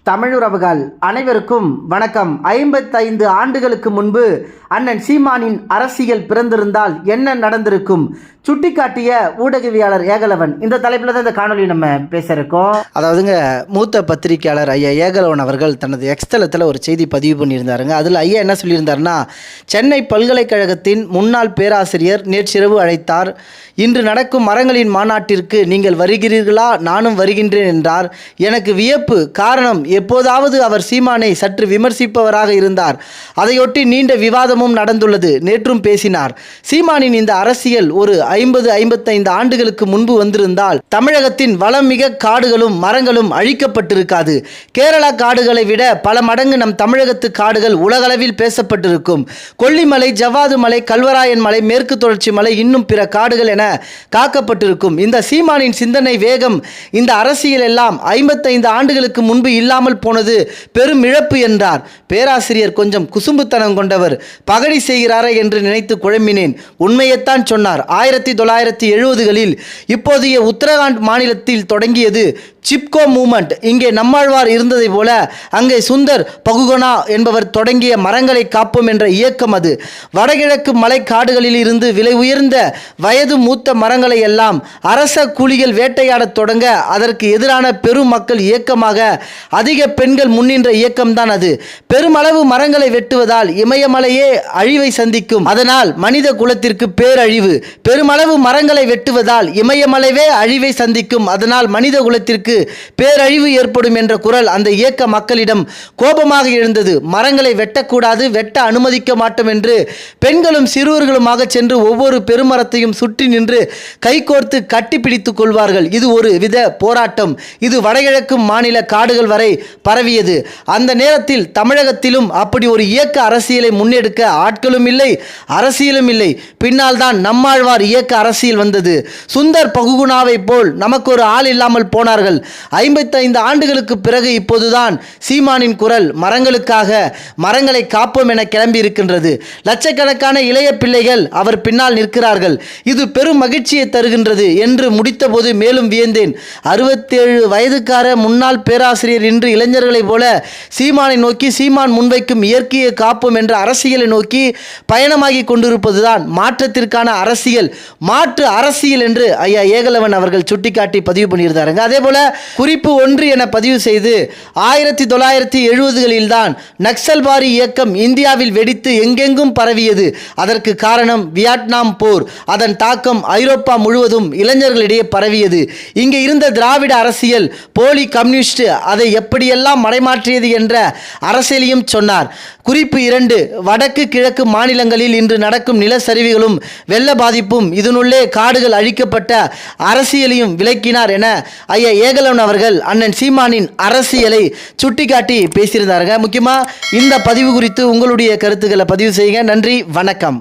தமிழுறவுகள் அனைவருக்கும் வணக்கம். 55 ஆண்டுகளுக்கு முன்பு அண்ணன் சீமானின் அரசியல் பிறந்திருந்தால் என்ன நடந்திருக்கும் சுட்டிக்காட்டிய ஊடகவியாளர் ஏகலவன். இந்த தலைப்பில் தான் இந்த காணொலி நம்ம பேச இருக்கோம். அதாவதுங்க, மூத்த பத்திரிகையாளர் ஐயா ஏகலவன் அவர்கள் தனது எக்ஸ்தலத்தில் ஒரு செய்தி பதிவு பண்ணியிருந்தாருங்க. அதில் ஐயா என்ன சொல்லியிருந்தாருன்னா, சென்னை பல்கலைக்கழகத்தின் முன்னாள் பேராசிரியர் நேற்றிரவு அழைத்தார். இன்று நடக்கும் மரங்களின் மாநாட்டிற்கு நீங்கள் வருகிறீர்களா? நானும் வருகின்றேன் என்றார். எனக்கு வியப்பு. காரணம், எப்போதாவது அவர் சீமானை சற்று விமர்சிப்பவராக இருந்தார். அதையொட்டி நீண்ட விவாதமும் நடந்துள்ளது. நேற்றும் பேசினார். சீமானின் இந்த அரசியல் ஒரு 50-55 ஆண்டுகளுக்கு முன்பு வந்திருந்தால் தமிழகத்தின் வளமிக காடுகளும் மரங்களும் அழிக்கப்பட்டிருக்காது. கேரளா காடுகளை விட பல மடங்கு நம் தமிழகத்து காடுகள் உலகளவில் பேசப்பட்டிருக்கும். கொல்லிமலை, ஜவ்வாது மலை, கல்வராயன் மலை, மேற்கு தொடர்ச்சி மலை, இன்னும் பிற காடுகள் என காக்கப்பட்டிருக்கும். இந்த சீமானின் சிந்தனை வேகம், இந்த அரசியல் எல்லாம் 55 ஆண்டுகளுக்கு முன்பு இல்லாமல் போனது பெரும் இழப்பு என்றார். பேராசிரியர் கொஞ்சம் குசும்புத்தனம் கொண்டவர், பகடி செய்கிறாரே என்று நினைத்து குழம்பினேன். உண்மையைத்தான் சொன்னார். 1970களில் இப்போதைய உத்தரகாண்ட் மாநிலத்தில் தொடங்கியது சிப்கோ மூவ்மெண்ட். இங்கே நம்மாழ்வார் இருந்ததை போல அங்கே சுந்தர் பகுகோனா என்பவர் தொடங்கிய மரங்களை காப்போம் என்ற இயக்கம் அது. வடகிழக்கு மலை காடுகளில் இருந்து விலை உயர்ந்த வயது மூத்த மரங்களை எல்லாம் அரச கூலிகள் வேட்டையாடத் தொடங்க அதற்கு எதிரான பெரும் மக்கள் இயக்கமாக அதிக பெண்கள் முன்னின்ற இயக்கம்தான் அது. பெருமளவு மரங்களை வெட்டுவதால் இமயமலையே அழிவை சந்திக்கும். அதனால் மனித குலத்திற்கு பேரழிவு. பெருமளவு மரங்களை வெட்டுவதால் இமயமலைவே அழிவை சந்திக்கும். அதனால் மனித குலத்திற்கு பேரழிவு ஏற்படும் என்ற குரல் அந்த இயக்க மக்களிடம் கோபமாக எழுந்தது. மரங்களை வெட்டக்கூடாது, வெட்ட அனுமதிக்க மாட்டோம் என்று பெண்களும் சிறுவர்களுமாக சென்று ஒவ்வொரு பெருமரத்தையும் சுற்றி நின்று கைகோர்த்து கட்டிப்பிடித்துக் கொள்வார்கள். இது ஒரு வித போராட்டம். இது வடகிழக்கு மாநில காடுகள் வரை பரவியது. அந்த நேரத்தில் தமிழகத்திலும் அப்படி ஒரு இயக்க அரசியலை முன்னெடுக்க ஆட்களும் இல்லை, அரசியலும் இல்லை. பின்னால் தான் நம்மாழ்வார் இயக்க அரசியல் வந்தது. சுந்தர் பகுகுணாவை போல் நமக்கு ஒரு ஆள் இல்லாமல் போனார்கள். 55 ஆண்டுகளுக்கு பிறகு இப்போதுதான் சீமானின் குரல் மரங்களுக்காக, மரங்களை காப்போம் என கிளம்பி இருக்கின்றது. லட்சக்கணக்கான இளைய பிள்ளைகள் அவர் பின்னால் நிற்கிறார்கள். இது பெரும் மகிழ்ச்சியை தருகின்றது என்று முடித்தபோது மேலும் வியந்தேன். 67 வயதுக்கார முன்னாள் பேராசிரியர் இன்று இளைஞர்களைப் போல சீமானை நோக்கி, சீமான் முன்வைக்கும் இயற்கையை காப்போம் என்ற அரசியலை நோக்கி பயணமாகி கொண்டிருப்பதுதான் மாற்றத்திற்கான அரசியல், மாற்று அரசியல் என்று ஐயா ஏகலவன் அவர்கள் சுட்டிக்காட்டி பதிவு பண்ணியிருந்தாருங்க. அதே போல குறிப்பு 1 என பதிவு செய்து 1970களில் தான் நக்சல்பாரி இயக்கம் இந்தியாவில் வெடித்து எங்கெங்கும் பரவியது. அதற்கு காரணம் வியட்நாம் போர். அதன் தாக்கம் ஐரோப்பா முழுவதும் இளைஞர்களிடையே பரவியது. இங்கே இருந்த திராவிட அரசியல், போலி கம்யூனிஸ்ட் அதை எப்படியெல்லாம் மடைமாற்றியது என்ற அரசியலையும் சொன்னார். குறிப்பு 2, வடக்கு கிழக்கு மாநிலங்களில் இன்று நடக்கும் நிலச்சரிவுகளும் வெள்ள பாதிப்பும் இதனுள்ளே காடுகள் அழிக்கப்பட்ட அரசியலையும் விளக்கினார் என ஐயா ஏகலவன் அவர்கள் அண்ணன் சீமானின் அரசியலை சுட்டிக்காட்டி பேசியிருந்தாருங்க. முக்கியமாக இந்த பதிவு குறித்து உங்களுடைய கருத்துக்களை பதிவு செய்யுங்க. நன்றி, வணக்கம்.